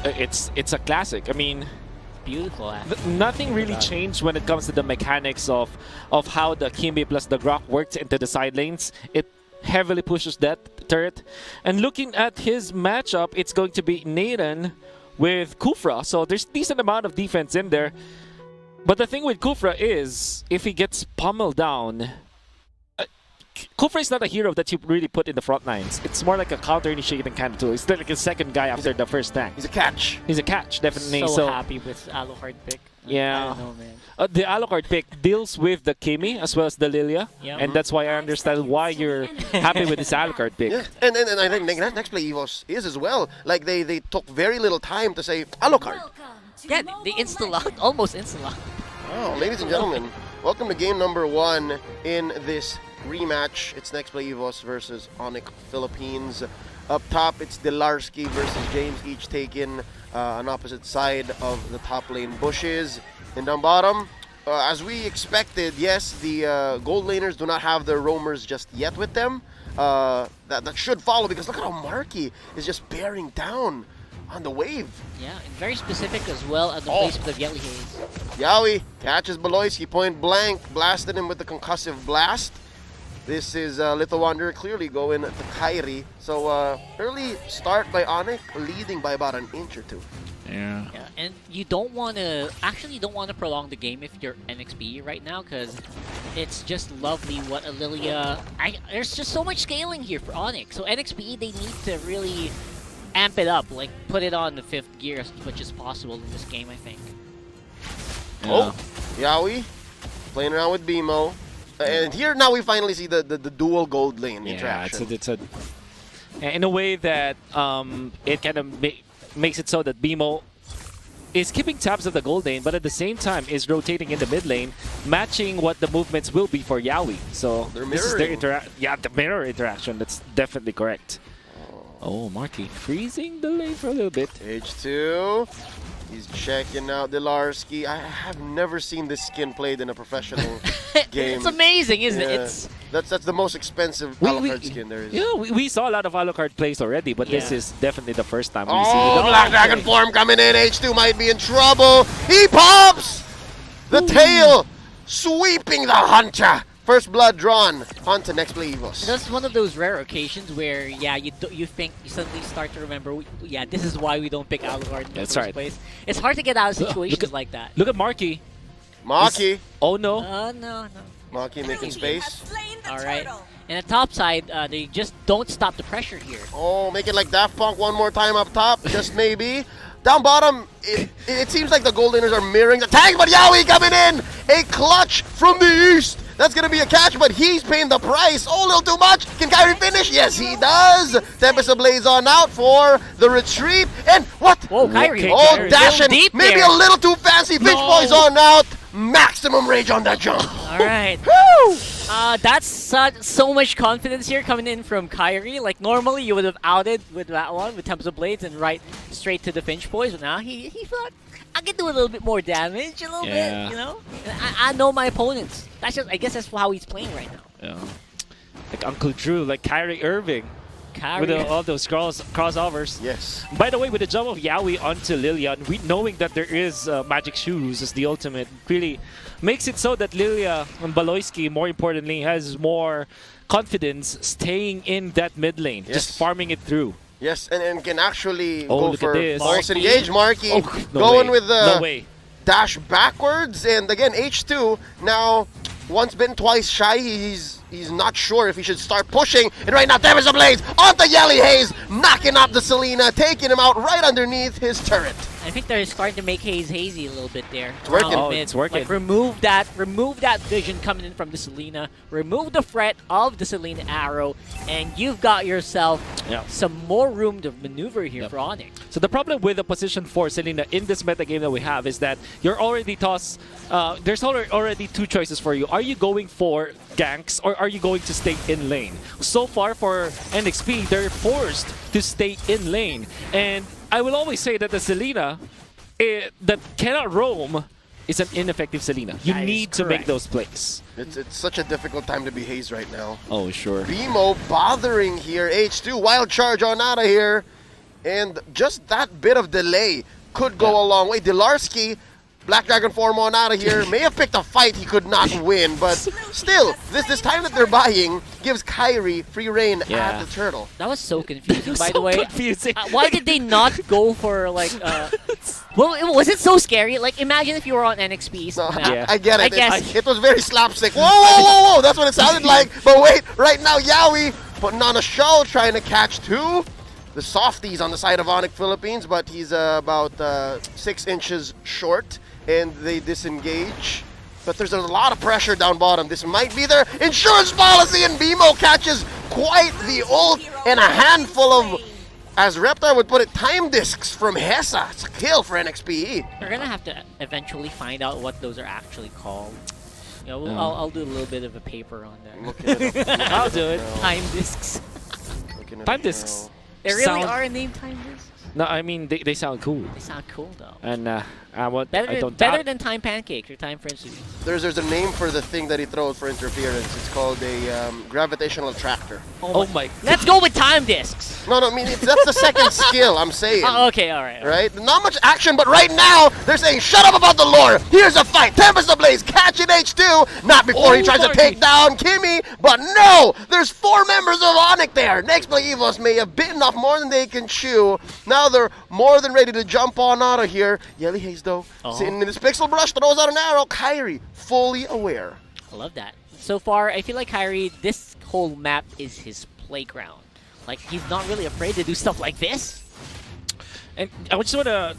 it's a classic. I mean, beautiful. Nothing really changed when it comes to the mechanics of how the Chang'e plus the Grock works into the side lanes. It heavily pushes that turret. And looking at his matchup, it's going to be Nathan with Kufra. So there's decent amount of defense in there. But the thing with Kufra is, if he gets pummeled down, Kufra is not a hero that you really put in the front lines. It's more like a counter-initiating kind of tool. It's like a second guy after the first tank. He's a catch. He's a catch, definitely. So happy with Alucard pick. Yeah. I don't know, man. The Alucard pick deals with the Chang'e as well as the Lilia. Yep. And that's why I understand why you're happy with this Alucard pick. Yeah. And I think Nexplay EVOS is as well. Like they took very little time to say Alucard. Yeah, they insta-locked, almost insta-locked. Oh, ladies and gentlemen, welcome to game number 1 in this rematch. It's Nexplay EVOS versus ONIC Philippines. Up top, it's Delarski versus James, each taking an opposite side of the top lane bushes. And down bottom, as we expected, yes, the gold laners do not have their roamers just yet with them. That should follow, because look at how Marky is just bearing down on the wave. Yeah, and very specific as well at the placement of Yelly Haze. Yawi catches Beloyski point blank, blasted him with the concussive blast. This is Little Wanderer clearly going to Kairi. So early start by ONIC, leading by about an inch or two. Yeah. Yeah, and you don't want to, actually don't want to prolong the game if you're NXPE right now, because it's just lovely what Lilia, there's just so much scaling here for ONIC. So NXPE, they need to really amp it up, like put it on the 5th gear as much as possible in this game, I think. Yeah. Oh, Yawi playing around with BMO. And here now we finally see the dual gold lane interaction. Yeah, it's a in a way that it kind of makes it so that BMO is keeping tabs of the gold lane, but at the same time is rotating in the mid lane, matching what the movements will be for Yawi. So this is their the mirror interaction. That's definitely correct. Oh, Marky freezing the lane for a little bit. Stage 2. He's checking out Delarski. I have never seen this skin played in a professional game. It's amazing, isn't it? That's the most expensive Alucard skin there is. Yeah, we saw a lot of Alucard plays already, but this is definitely the first time we see the Black Dragon form coming in. H2 might be in trouble. He pops! The tail sweeping the hunter. First blood drawn onto Nexplay EVOS. That's one of those rare occasions where, yeah, you think you suddenly start to remember, yeah, this is why we don't pick Alucard in the first place. It's hard to get out of situations like that. Look at Marky. Marky. Oh no. No. Marky making space. All right. And the top side, they just don't stop the pressure here. Oh, make it like Daft Punk one more time up top, just maybe. Down bottom, it seems like the gold laners are mirroring the tank, but Yawi coming in! A clutch from the east! That's gonna be a catch, but he's paying the price. Oh, a little too much. Can Kairi finish? Yes, he does. Tempest Ablaze on out for the retreat. And what? Whoa, Kairi. Oh, dashing. Maybe a little too fancy. Finch Boy's on out. Maximum rage on that jump. All right. Woo! That's so much confidence here coming in from Kairi. Like, normally you would have outed with that one, with Tempest Ablaze, and right straight to the Finch Boys. But now he thought, I can do a little bit more damage, a little bit, you know? I know my opponents. That's just, I guess that's how he's playing right now. Yeah. Like Uncle Drew, like Kyrie Irving. With all those crossovers. Yes. By the way, with the jump of Yawi onto Lilia, knowing that there is Magic Shoes as the ultimate, really makes it so that Lilia and Beloyski, more importantly, has more confidence staying in that mid lane, just farming it through. Yes, and can actually go for false Marky. engage. Marky going with the dash backwards. And again, H2 now, once bitten, twice shy. He's not sure if he should start pushing. And right now, Tempest Ablaze onto Yelly Haze, knocking up the Selena, taking him out right underneath his turret. I think they're starting to make Haze hazy a little bit there. It's working. Oh, it's working. Like, remove that vision coming in from the Selena, remove the threat of the Selena arrow, and you've got yourself some more room to maneuver here for ONIC. So the problem with the position for Selena in this metagame that we have is that you're already tossed. There's already two choices for you. Are you going for ganks or are you going to stay in lane? So far for NXP, they're forced to stay in lane. And I will always say that the Selena that cannot roam is an ineffective Selena. You need to make those plays. It's such a difficult time to be Haze right now. Oh, sure. BMO bothering here. H2, wild charge on out of here. And just that bit of delay could go a long way. Dilarsky, Black Dragon form on out of here, may have picked a fight he could not win, but still, this time that they're buying gives Kyrie free reign at the turtle. That was so confusing, by So the way. confusing. Why did they not go for, like, well, was it so scary? Like, imagine if you were on NXPE. No, Yeah. I get it. I guess. It was very slapstick. Whoa, whoa, whoa, whoa! That's what it sounded like. But wait, right now, Yawi putting on a show, trying to catch two. The softies on the side of ONIC Philippines, but he's about 6 inches short, and they disengage. But there's a lot of pressure down bottom. This might be their insurance policy, and BMO catches quite the ult and a handful of, as Reptar would put it, time discs from Hesa. It's a kill for NXPE. We're gonna have to eventually find out what those are actually called. You know, I'll do a little bit of a paper on that. Looking it up I'll do it. now. Time discs. Looking it Time up discs. now. There really Sound- are named time discs. No, I mean they sound cool, They sound cool though. and I Better don't better doubt. than time pancakes or time frenzy. There's a name for the thing that he throws for interference. It's called a gravitational attractor. Oh my! Let's go with time discs. No, I mean, that's the second skill, I'm saying. Oh, okay, all right. Right? Not much action, but right now, they're saying, shut up about the lore. Here's a fight. Tempest Ablaze catching H2. Not before he Oh, tries to Marty. take down Kimmy, but no! There's 4 members of ONIC there. Nexplay EVOS may have bitten off more than they can chew. Now they're more than ready to jump on out of here. Yelly Haze, though, sitting in his pixel brush, throws out an arrow. Kyrie, fully aware. I love that. So far, I feel like Kyrie, this whole map is his playground. Like, he's not really afraid to do stuff like this. And I just want to,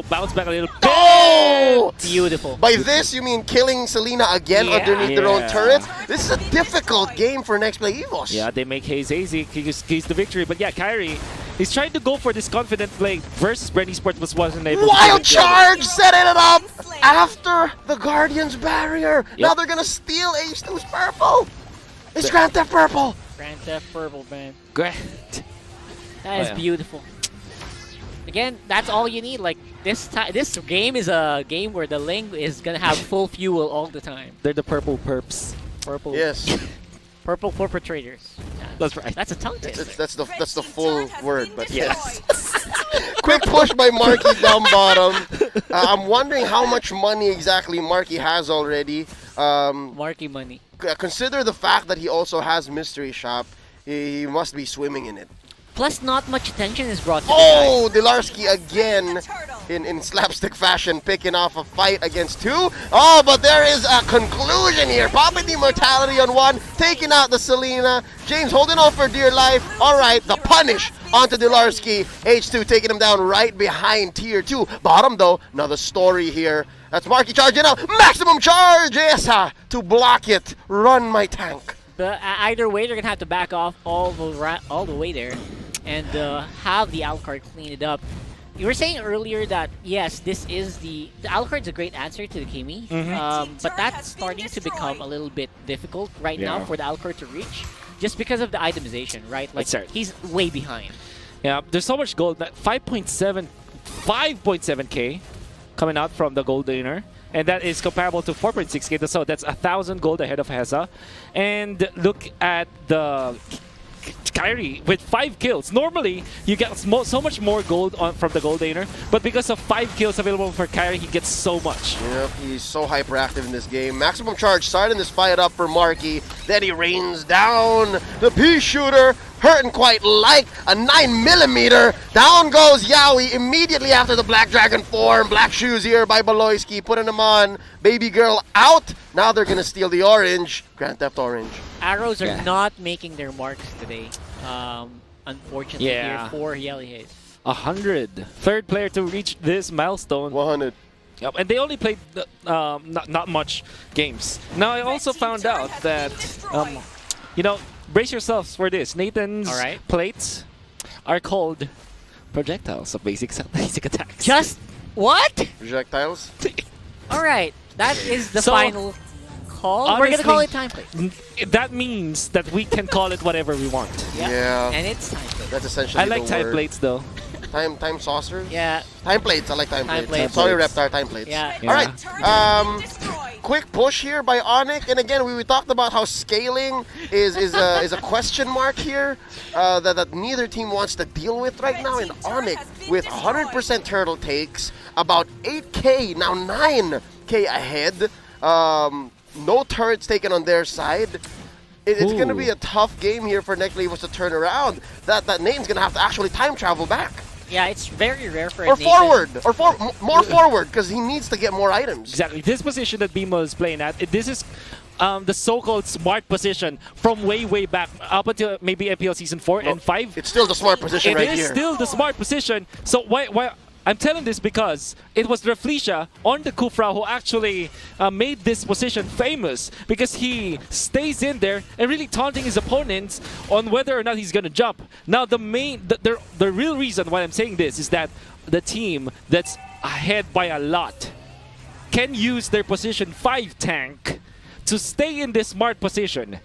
bounce back a little bit. Oh! Beautiful. By this, you mean killing Selena again Yeah. underneath their own Yeah. turrets? This is a difficult game for Nexplay EVOS. Yeah, they make Haze hazy, keys the victory. But yeah, Kyrie, he's trying to go for this confident play versus BREN Esports, wasn't able to Wild do it. charge, setting it up after the Guardian's barrier. Yep. Now they're gonna steal H2's purple. It's Grand Theft Purple. Grand Theft Purple, man. Great. That is yeah. beautiful. Again, that's all you need. Like, this game is a game where the Ling is gonna have full fuel all the time. They're the purple perps. Purple. Yes, Purple perpetrators. Yeah. That's right. That's a tongue twister. that's the full word, but Yes. Quick push by Marky down bottom. I'm wondering how much money exactly Marky has already. Marky money. Consider the fact that he also has Mystery Shop. He must be swimming in it. Plus, not much attention is brought to the Oh, Dilarsky again in slapstick fashion, picking off a fight against 2. Oh, but there is a conclusion here. Popping the immortality on 1, taking out the Selena. James holding on for dear life. All right, the punish onto Dilarsky. H2 taking him down right behind tier 2. Bottom, though, another story here. That's Marky charging out. Maximum charge, yes, to block it. Run, my tank. But either way, they're gonna have to back off all the way there, and have the Alucard clean it up. You were saying earlier that yes, this is the Alucard's a great answer to the Kimi, but that's starting to become a little bit difficult right now Yeah. for the Alucard to reach, just because of the itemization, right? Like That's right. he's way behind. Yeah, there's so much gold. That 5.7K coming out from the gold laner. And that is comparable to 4.6K. So that's 1,000 gold ahead of Hesa. And look at the Kyrie with 5 kills. Normally, you get so much more gold from the gold laner. But because of 5 kills available for Kyrie, he gets so much. Yep, he's so hyperactive in this game. Maximum charge starting this fight up for Marky. Then he rains down the pea shooter. Hurting quite like a 9mm. Down goes Yaoi immediately after the Black Dragon form. Black shoes here by Baloyski, putting him on. Baby girl out. Now they're gonna steal the orange. Grand Theft Orange. Arrows are Yeah. not making their marks today. Unfortunately, Yeah. here for Yelly Haze. 100. Third player to reach this milestone. 100. Yep, and they only played not much games. Now I also found out that brace yourselves for this. Nathan's All right. plates are called projectiles of basic attacks. Just what? Projectiles. All right, that is the So, final call. We're gonna call honestly, it time play. That means that we can call it whatever we want. Yeah. And it's time play. That's essentially I like the type word. plates though. Time saucers? Yeah, Time plates. I like time Time plates. plates. Sorry, Reptar. Time plates. yeah. Yeah. All right. quick push here by ONIC, and again, we talked about how scaling is a question mark here that neither team wants to deal with right now. And ONIC with 100% turtle takes, about 8k, now 9k ahead. No turrets taken on their side. It's going to be a tough game here for Nexplay EVOS to turn around. That name's going to have to actually time travel back. Yeah, it's very rare for or a forward, or more forward, because he needs to get more items. Exactly. This position that BMO is playing at, this is the so-called smart position from way back, up until maybe MPL Season 4 and 5. It's still the smart position right here. It is still the smart position. So why I'm telling this because it was Reflecia on the Kufra who actually made this position famous, because he stays in there and really taunting his opponents on whether or not he's going to jump. Now the real reason why I'm saying this is that the team that's ahead by a lot can use their position 5 tank to stay in this smart position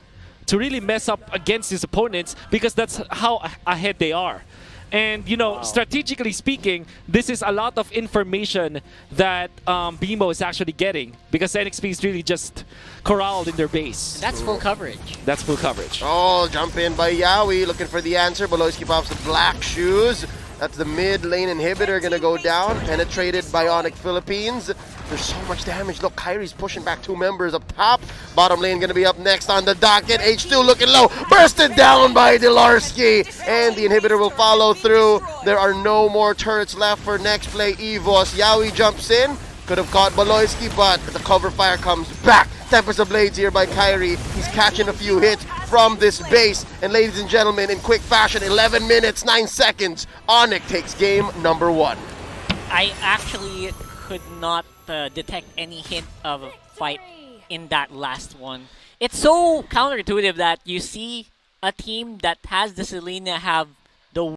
to really mess up against his opponents, because that's how ahead they are. And, you know, strategically speaking, this is a lot of information that BMO is actually getting, because NXP is really just corralled in their base. And that's full coverage. That's full coverage. Oh, jump in by Yawi, looking for the answer. Beloyski pops the black shoes. That's the mid lane inhibitor gonna go down, penetrated by ONIC Philippines. There's so much damage. Look, Kyrie's pushing back 2 members up top. Bottom lane gonna be up next on the docket. H2 looking low, bursted down by Delarski, and the inhibitor will follow through. There are no more turrets left for Nexplay EVOS. Yawi jumps in, could have caught Beloyski, but the cover fire comes back. Tempest of Blades here by Kyrie. He's catching a few hits from this base. And ladies and gentlemen, in quick fashion, 11 minutes, 9 seconds, ONIC takes game number 1. I actually could not detect any hint of a fight in that last one. It's so counterintuitive that you see a team that has the Selena have